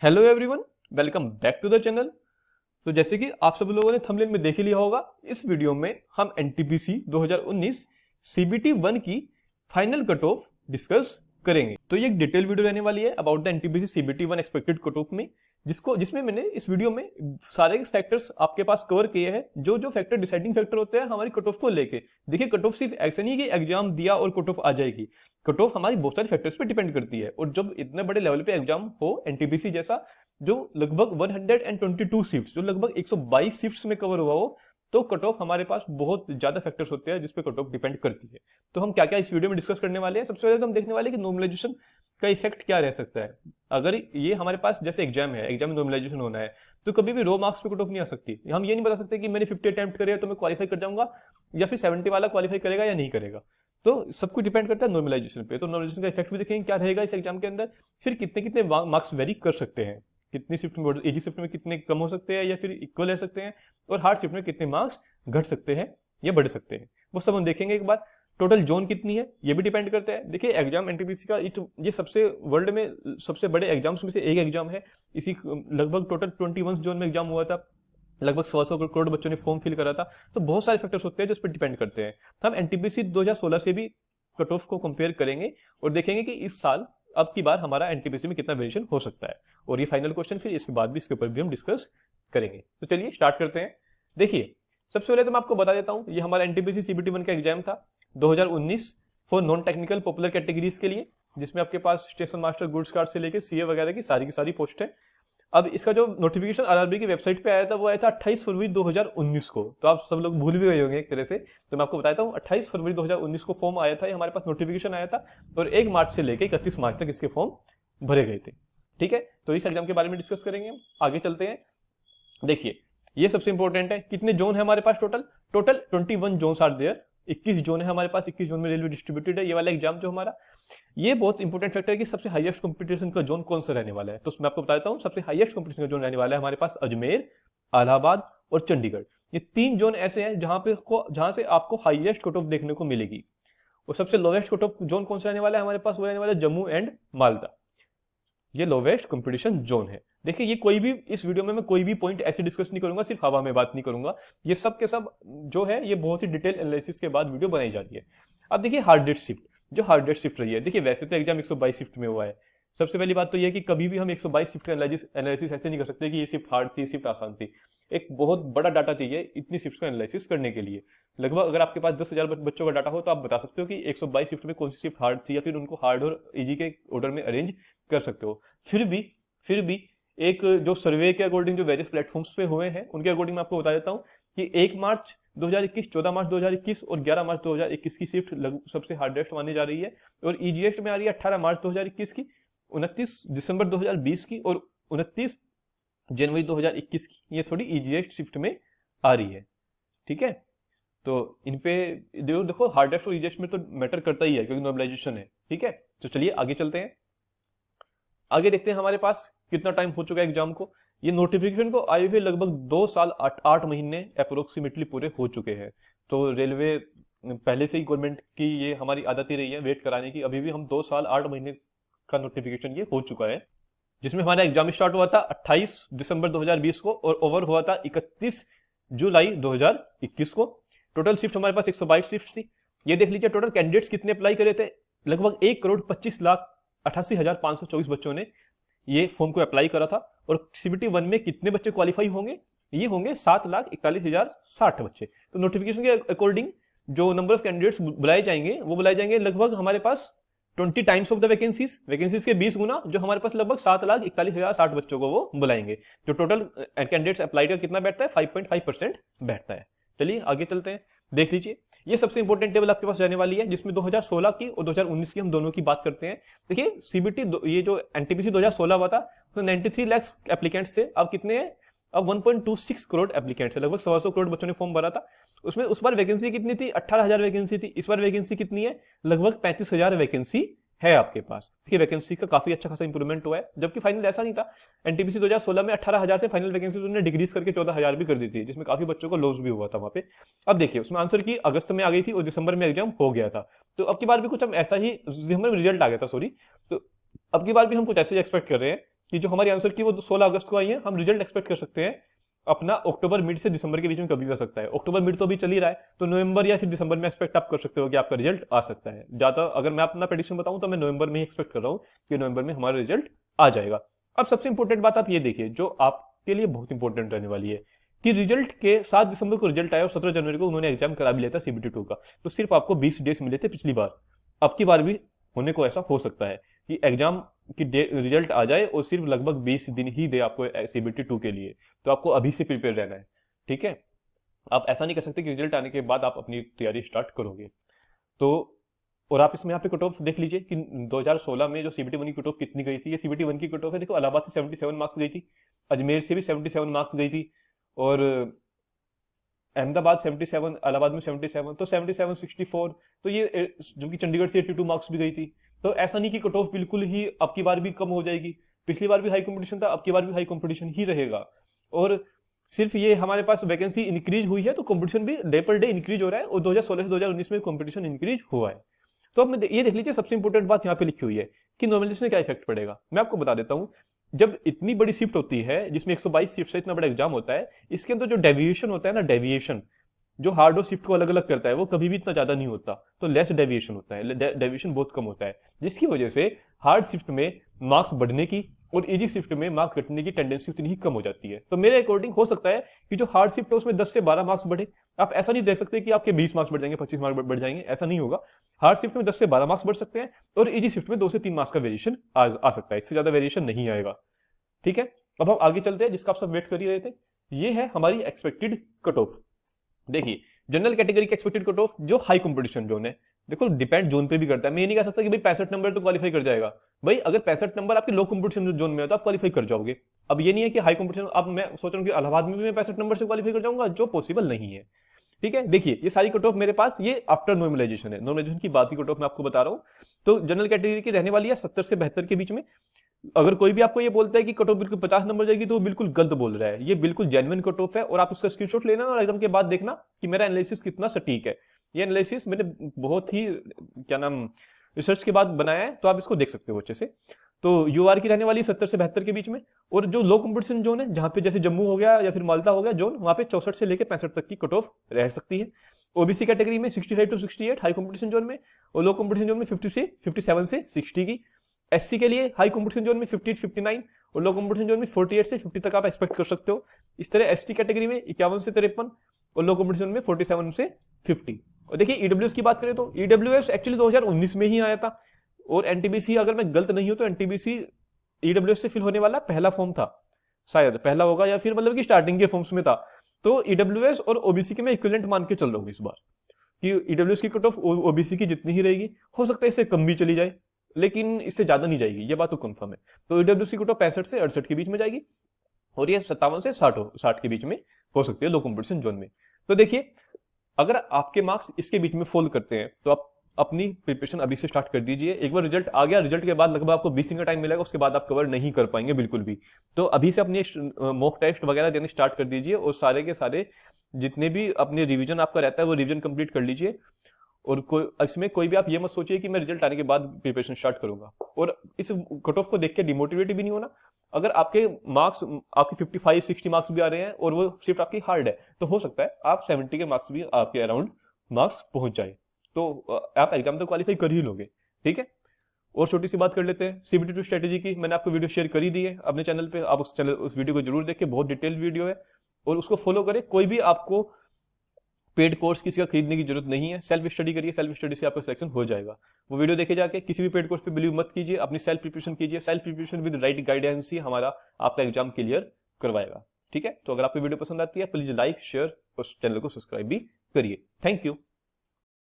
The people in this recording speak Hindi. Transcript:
Hello everyone, welcome back to the channel. तो जैसे कि आप सब लोगों ने थंबनेल में देख ही लिया होगा, इस वीडियो में हम एनटीपीसी 2019 सीबीटी 1 की फाइनल कट ऑफ डिस्कस करेंगे। तो ये एक डिटेल वीडियो रहने वाली है about the NTPC CBT 1 expected cut off में, जिसमें मैंने इस वीडियो में सारे फैक्टर्स आपके पास कवर किए हैं, जो फैक्टर डिसाइडिंग फैक्टर होते हैं हमारी कट ऑफ को लेके। देखिए, कट ऑफ सिर्फ ऐसा नहीं कि एग्जाम दिया और कट ऑफ आ जाएगी। कट ऑफ हमारी बहुत सारे फैक्टर्स पे डिपेंड करती है, और जब इतने बड़े लेवल पे एग्जाम हो एनटीपीसी जैसा, जो लगभग 122 शिफ्ट्स, जो लगभग 122 शिफ्ट्स में कवर हुआ हो, तो कट ऑफ हमारे पास बहुत ज्यादा फैक्टर्स होते हैं जिस पे कट ऑफ डिपेंड करती है। तो हम क्या क्या इस वीडियो में डिस्कस करने वाले हैं। सबसे पहले तो हम देखने वाले हैं कि नॉर्मलाइजेशन का इफेक्ट क्या रह सकता है। अगर ये हमारे पास जैसे एग्जाम है, एग्जाम में नॉर्मलाइजेशन होना है, तो कभी भी रो मार्क्स पे कट ऑफ नहीं आ सकती। हम ये नहीं बता सकते कि मैंने 50 अटेम्प्ट करे तो मैं क्वालिफाई कर जाऊंगा, या फिर 70 वाला क्वालिफाई करेगा या नहीं करेगा। तो सब कुछ डिपेंड करता है नॉर्मलाइजेशन पे। तो नॉर्मलाइजेशन का इफेक्ट भी देखेंगे क्या रहेगा इस एग्जाम के अंदर, फिर कितने कितने मार्क्स वेरी कर सकते हैं, कितनी शिफ्ट में, इजी शिफ्ट में कितने कम हो सकते हैं या फिर इक्वल रह सकते हैं, और हार्ड शिफ्ट में कितने मार्क्स घट सकते हैं या बढ़ सकते हैं, वो सब हम देखेंगे एक बार। टोटल जोन कितनी है ये भी डिपेंड करता है। देखिए, एग्जाम एनटीपीसी का ये सबसे वर्ल्ड में सबसे बड़े एग्जाम्स में से एक एग्जाम है। इसी लगभग टोटल 21 जोन में एग्जाम हुआ था, लगभग 100 करोड़ बच्चों ने फॉर्म फिल करा था। तो बहुत सारे फैक्टर्स होते हैं जो इस पर डिपेंड करते हैं। तो हम एनटीपीसी 2016 से भी कट ऑफ को कंपेयर करेंगे और देखेंगे कि इस साल अब की बार हमारा एनटीपीसी में कितना वेरिएशन हो सकता है, और ये फाइनल क्वेश्चन फिर इसके बाद भी इसके ऊपर भी हम डिस्कस करेंगे। तो चलिए स्टार्ट करते हैं। देखिए, सबसे पहले तो मैं आपको बता देता हूं, ये हमारा एनटीपीसी सीबीटी 1 का एग्जाम था 2019 for non technical popular categories के लिए, जिसमें आपके पास स्टेशन मास्टर, गुड्स कार्ड से लेकर सीए वगैरह की सारी पोस्ट है। अब इसका जो नोटिफिकेशन आरआरबी की वेबसाइट पे आया था वो आया था 28 फरवरी 2019 को। तो आप सब लोग भूल भी गए होंगे एक तरह से, तो मैं आपको बताता हूँ 28 फरवरी 2019 को फॉर्म आया था, ये हमारे पास नोटिफिकेशन आया था, और 1 मार्च से लेकर 31 मार्च तक इसके फॉर्म भरे गए थे। ठीक है, तो इस एग्जाम के बारे में डिस्कस करेंगे। आगे चलते हैं। देखिए, ये सबसे इंपॉर्टेंट है, कितने जोन है हमारे पास total 21 zones are there. 21 zone है हमारे पास, 21 जोन में रेलवे डिस्ट्रीब्यूटेड है ये वाला एग्जाम जो हमारा। ये बहुत इंपॉर्टेंट फैक्टर है कि सबसे हाईएस्ट कंपटीशन का जोन कौन सा रहने वाला है। तो मैं आपको बता देता हूं, सबसे हाईएस्ट कंपटीशन का जोन रहने वाला है हमारे पास अजमेर, इलाहाबाद और चंडीगढ़। ये 3 जोन ऐसे हैं जहां से आपको हाईएस्ट कट ऑफ देखने को मिलेगी। और सबसे लोवेस्ट कट ऑफ जोन कौन सा रहने वाला है हमारे पास, वो रहने वाला है जम्मू एंड मालदा। ये लोवेस्ट कंपटीशन जोन है। देखिए, ये कोई भी इस वीडियो में मैं कोई भी पॉइंट ऐसे डिस्कस नहीं करूंगा, सिर्फ हवा में बात नहीं करूंगा। ये सब के सब जो है ये बहुत ही डिटेल एनालिसिस के बाद वीडियो बनाई जा रही है। अब देखिए, हार्डेस्ट शिफ्ट, जो हार्डेस्ट शिफ्ट रही है। देखिए, वैसे तो एग्जाम 122 शिफ्ट में हुआ है। सबसे पहली बात तो यह है कि कभी भी हम 122 शिफ्ट का एनालिसिस ऐसे नहीं कर सकते कि ये शिफ्ट हार्ड थी, शिफ्ट आसान थी। एक बहुत बड़ा डाटा चाहिए इतनी शिफ्ट का एनालिसिस करने के लिए। लगभग अगर आपके पास 10,000 बच्चों का डाटा हो तो आप बता सकते हो कि 122 शिफ्ट में कौन सी शिफ्ट हार्ड थी, या फिर उनको हार्ड और इजी के ऑर्डर में अरेंज कर सकते हो। फिर भी एक जो सर्वे के अकॉर्डिंग जो वेरियस प्लेटफॉर्म्स पे हुए हैं उनके अकॉर्डिंग मैं आपको बता देता हूं कि 1 मार्च 2021, 14 मार्च 2021 और 11 मार्च 2021 की शिफ्ट सबसे हार्डेस्ट मानी जा रही है। और ईजीएस्ट में आ रही है 18 मार्च 2021 की, 29 दिसंबर 2020 की और 29 जनवरी 2021 की। ये थोड़ी ईजीएस्ट शिफ्ट में आ रही है। ठीक है, तो इन पे देखो हार्डेस्ट और ईजीएस्ट में तो मैटर करता ही है क्योंकि नॉर्मलाइजेशन है। ठीक है, तो चलिए आगे चलते हैं। आगे देखते हैं हमारे पास कितना टाइम हो चुका है एग्जाम को। ये नोटिफिकेशन को आए हुए लगभग 2 साल 8 महीने अप्रोक्सीमेटली पूरे हो चुके हैं। तो रेलवे पहले से ही गवर्नमेंट की ये हमारी आदत ही रही है वेट कराने की। अभी भी हम 2 साल 8 महीने का नोटिफिकेशन ये हो चुका है, जिसमें हमारा एग्जाम स्टार्ट हुआ था 28 दिसंबर 2020 को और ओवर हुआ था 31 जुलाई 2021 को। टोटल शिफ्ट हमारे पास 122 शिफ्ट थी। ये देख लीजिए टोटल कैंडिडेट्स कितने अप्लाई करे थे। लगभग 1,25,88,524 बच्चों ने ये फॉर्म को अप्लाई करा था। और सीबीटी 1 में कितने बच्चे क्वालिफाई होंगे, ये होंगे 7,41,060 बच्चे। तो नोटिफिकेशन के अकॉर्डिंग जो नंबर ऑफ कैंडिडेट्स बुलाए जाएंगे वो बुलाए जाएंगे लगभग हमारे पास 20 टाइम्स ऑफ द वैकेंसीज के 20 गुना, जो हमारे पास लगभग 7,41,060 बच्चों को वो बुलाएंगे। जो टोटल कैंडिडेट्स अप्लाई का कितना बैठता है, 5.5% बैठता है। चलिए आगे चलते हैं। देख लीजिए, ये सबसे इंपॉर्टेंट टेबल आपके पास रहने वाली है, जिसमें 2016 की और 2019 की हम दोनों की बात करते हैं। देखिए, सीबीटी ये जो एनटीपीसी 2016 हुआ था तो 93 लाख एप्लीकेंट्स थे। अब कितने हैं, अब 1.26 करोड़ एप्लीकेंट्स है। लगभग 100 करोड़ बच्चों ने फॉर्म भरा था। उसमें उस बार वैकेंसी कितनी थी, 18,000 वैकेंसी थी। इस बार वैकेंसी कितनी है, लगभग 35,000 वैकेंसी है आपके पास। देखिए, वैकेंसी का काफी अच्छा खासा इंप्रूवमेंट हुआ है, जबकि फाइनल ऐसा नहीं था। एनटीपीसी 2016 में 18,000 से फाइनल वैकेंसी उन्होंने डिक्रीज करके 14,000 भी कर दी थी, जिसमें काफी बच्चों को लॉस भी हुआ था वहां पे। अब देखिए, उसमें आंसर की अगस्त में आ गई थी और दिसंबर में एग्जाम हो गया था। तो अब की बार भी कुछ हम ऐसा ही, दिसंबर में रिजल्ट आ गया था, सॉरी। तो अब की बार भी हम कुछ ऐसे एक्सपेक्ट कर रहे हैं कि जो हमारी आंसर की वो 16 अगस्त को आई है, हम रिजल्ट एक्सपेक्ट कर सकते हैं अपना अक्टूबर मिड से दिसंबर के बीच में कभी भी आ सकता है। अक्टूबर मिड तो अभी चल ही रहा है, तो नवंबर या फिर दिसंबर में एक्सपेक्ट आप कर सकते हो कि आपका रिजल्ट आ सकता है। ज्यादा अगर मैं अपना प्रेडिक्शन बताऊं तो मैं नवंबर में ही एक्सपेक्ट कर रहा हूं कि नवंबर में हमारा रिजल्ट आ जाएगा। अब सबसे इंपॉर्टेंट बात आप ये देखिए, जो आपके लिए बहुत इंपॉर्टेंट रहने वाली है कि रिजल्ट के 7 दिसंबर को रिजल्ट आया और 17 जनवरी को उन्होंने एग्जाम करा भी लिया था CBT 2 का, तो सिर्फ आपको 20 डेज मिले थे पिछली बार। अब की बार भी होने को ऐसा हो सकता है कि एग्जाम की रिजल्ट आ जाए और सिर्फ लगभग 20 दिन ही दे आपको CBT 2 के लिए, तो आपको अभी से प्रिपेयर रहना है, ठीक है। आप ऐसा नहीं कर सकते कि रिजल्ट आने के बाद आप अपनी तैयारी स्टार्ट करोगे। तो और आप इसमें यहाँ पे कट ऑफ देख लीजिए कि 2016 में जो CBT 1 की कट ऑफ कितनी गई थी। ये CBT 1 की कट ऑफ है, देखो इलाहाबाद से 77 मार्क्स गई थी, अजमेर से भी 77 मार्क्स गई थी, और अहमदाबाद 77, इलाहाबाद में 77, तो 77 64, तो ये जो कि चंडीगढ़ से 82 मार्क्स भी गई थी। तो ऐसा नहीं कि कट ऑफ बिल्कुल ही अब की बार भी कम हो जाएगी, पिछली बार भी हाई कंपटीशन था, अब की बार भी हाई कंपटीशन ही रहेगा। और सिर्फ ये हमारे पास वैकेंसी इंक्रीज हुई है तो कंपटीशन भी डे पर डे इंक्रीज हो रहा है, और 2016 से 2019 में कंपटीशन इंक्रीज हुआ है। तो अब ये देख लीजिए, सबसे इंपॉर्टेंट बात यहाँ पे लिखी हुई है कि नॉर्मलाइजेशन क्या इफेक्ट पड़ेगा। मैं आपको बता देता हूँ, जब इतनी बड़ी शिफ्ट होती है जिसमें 122 शिफ्ट से इतना बड़ा एग्जाम होता है, इसके अंदर जो डेविएशन होता है ना, डेविएशन जो हार्ड और शिफ्ट को अलग अलग करता है, वो कभी भी इतना ज्यादा नहीं होता, तो लेस डेविएशन होता है, डेविएशन बहुत कम होता है, जिसकी वजह से हार्ड शिफ्ट में मार्क्स बढ़ने की और इजी शिफ्ट में मार्क्स घटने की टेंडेंसी उतनी ही कम हो जाती है। तो मेरे अकॉर्डिंग हो सकता है कि जो हार्ड शिफ्ट है उसमें 10 से 12 मार्क्स बढ़े। आप ऐसा नहीं देख सकते कि आपके 20 मार्क्स बढ़ जाएंगे, 25 मार्क्स बढ़ जाएंगे, ऐसा नहीं होगा। हार्ड शिफ्ट में 10 से 12 मार्क्स बढ़ सकते हैं और इजी शिफ्ट में 2 से 3 मार्क्स का वेरिएशन आ सकता है, इससे ज्यादा वेरिएशन नहीं आएगा, ठीक है। अब हम आगे चलते हैं, जिसका आप सब वेट कर ही रहे थे। ये है हमारी एक्सपेक्टेड कट ऑफ। देखिए, जनरल कैटेगरी की एक्सपेक्टेड कट ऑफ जो हाई कंपटीशन जोन है, देखो डिपेंड जोन पे भी करता है। मैं ये नहीं कह सकता कि भाई 65 नंबर तो क्वालिफाई कर जाएगा। भाई अगर 65 नंबर आपके लो कंपटीशन जोन में है तो आप क्वालिफाई कर जाओगे। अब ये नहीं है कि हाई कंपटीशन, अब मैं सोच रहा हूँ कि इलाहाबाद में भी मैं 65 नंबर से क्वालिफाई कर जाऊंगा, जो पॉसिबल नहीं है, ठीक है। देखिए, ये सारी कट ऑफ मेरे पास ये आफ्टर नॉर्मलाइजेशन है, नॉर्मलाइजेशन की बात की कट ऑफ मैं आपको बता रहा हूँ। तो जनरल कैटेगरी की रहने वाली है 70 से 72 के बीच में। अगर कोई भी आपको ये बोलता है कि कट ऑफ बिल्कुल 50 नंबर जाएगी, तो वो बिल्कुल गलत बोल रहा है। ये बिल्कुल जेन्युइन कट ऑफ है, और आप उसका स्क्रीनशॉट लेना और एग्जाम के बाद देखना कि मेरा एनालिसिस कितना सटीक है। ये एनालिसिस मैंने बहुत ही रिसर्च के बाद बनाया है, तो आप इसको देख सकते हो अच्छे से। तो यूआर की रहने वाली 70 से 72 के बीच में, और जो लो कंपटीशन जोन है, जहां पे जैसे जम्मू हो गया या फिर माल्टा हो गया जोन, वहां पे 64 से लेकर 65 तक की कट ऑफ रह सकती है। ओबीसी कैटेगरी में 65 टू 68 हाई कंपटीशन जोन में, और लो कंपटीशन जोन में 57 से 60 की। एससी के लिए हाई कंपटीशन जोन में 50 59 और लो कंपटीशन जोन में 48 से 50 तक आप एक्सपेक्ट कर सकते हो। इस तरह एसटी कैटेगरी में 51 से 53 और लो कंपटीशन में 47 से 50। और देखिए ईडब्ल्यूएस की बात करें तो ईडब्ल्यूएस एक्चुअली 2019 में ही आया था, और एनटीबीसी अगर मैं गलत नहीं हूं तो एनटीबीसी ईडब्ल्यूएस से फिल होने वाला पहला फॉर्म था, शायद पहला होगा, या फिर मतलब कि स्टार्टिंग के फॉर्म्स में था। तो ईडब्ल्यूएस और ओबीसी के मैं इक्विवेलेंट मान के चल रहा हूँ इस बार कि ईडब्ल्यूएस की कट ऑफ ओबीसी की जितनी ही रहेगी, हो सकता है इससे कम भी चली जाए, लेकिन इससे ज्यादा नहीं जाएगी, ये बात तो कंफर्म है। तो ईडब्ल्यूएस की कट ऑफ 65 से 68 के बीच में जाएगी, और ये 57 से 60 के बीच में हो सकती है लो कंपटीशन जोन में। तो देखिए, अगर आपके मार्क्स इसके बीच में फॉल करते हैं तो आप अपनी प्रिपरेशन अभी से स्टार्ट कर दीजिए। एक बार रिजल्ट आ गया, रिजल्ट के बाद लगभग आपको 20 दिन का टाइम मिलेगा, उसके बाद आप कवर नहीं कर पाएंगे बिल्कुल भी। तो अभी से अपने मॉक टेस्ट वगैरह देने स्टार्ट कर दीजिए, और सारे के सारे जितने भी अपने रिवीजन आपका रहता है वो रिवीजन कंप्लीट कर लीजिए। और इसमें कोई भी आप ये मत सोचिए कि मैं रिजल्ट आने के बाद प्रिपरेशन स्टार्ट करूंगा, और इस कट ऑफ को देख के डिमोटिवेट भी नहीं होना। अगर आपके मार्क्स आपके 55 60 मार्क्स भी आ रहे हैं और वो शिफ्ट आपकी हार्ड है, तो हो सकता है आप 70 के मार्क्स भी आपके अराउंड मार्क्स पहुंच जाए, तो आप एग्जाम तो क्वालिफाई कर ही लोगे, ठीक है। और छोटी सी बात कर लेते हैं CBT 2 स्ट्रेटेजी की। मैंने आपको वीडियो शेयर कर ही दी है अपने चैनल पे, आप उस वीडियो को जरूर देखें, बहुत डिटेल वीडियो है, और उसको फॉलो करें। कोई भी आपको पेड कोर्स किसी का खरीदने की जरूरत नहीं है, सेल्फ स्टडी करिए, सेल्फ स्टडी से आपका सिलेक्शन हो जाएगा। वो वीडियो देखे जाके, किसी भी पेड कोर्स पे बिलीव मत कीजिए, अपनी सेल्फ प्रिपरेशन कीजिए। Self preparation with right guidance ही हमारा आपका एग्जाम क्लियर करवाएगा, ठीक है। तो अगर आपको वीडियो पसंद आती है प्लीज लाइक शेयर और चैनल को सब्सक्राइब भी करिए। Thank you.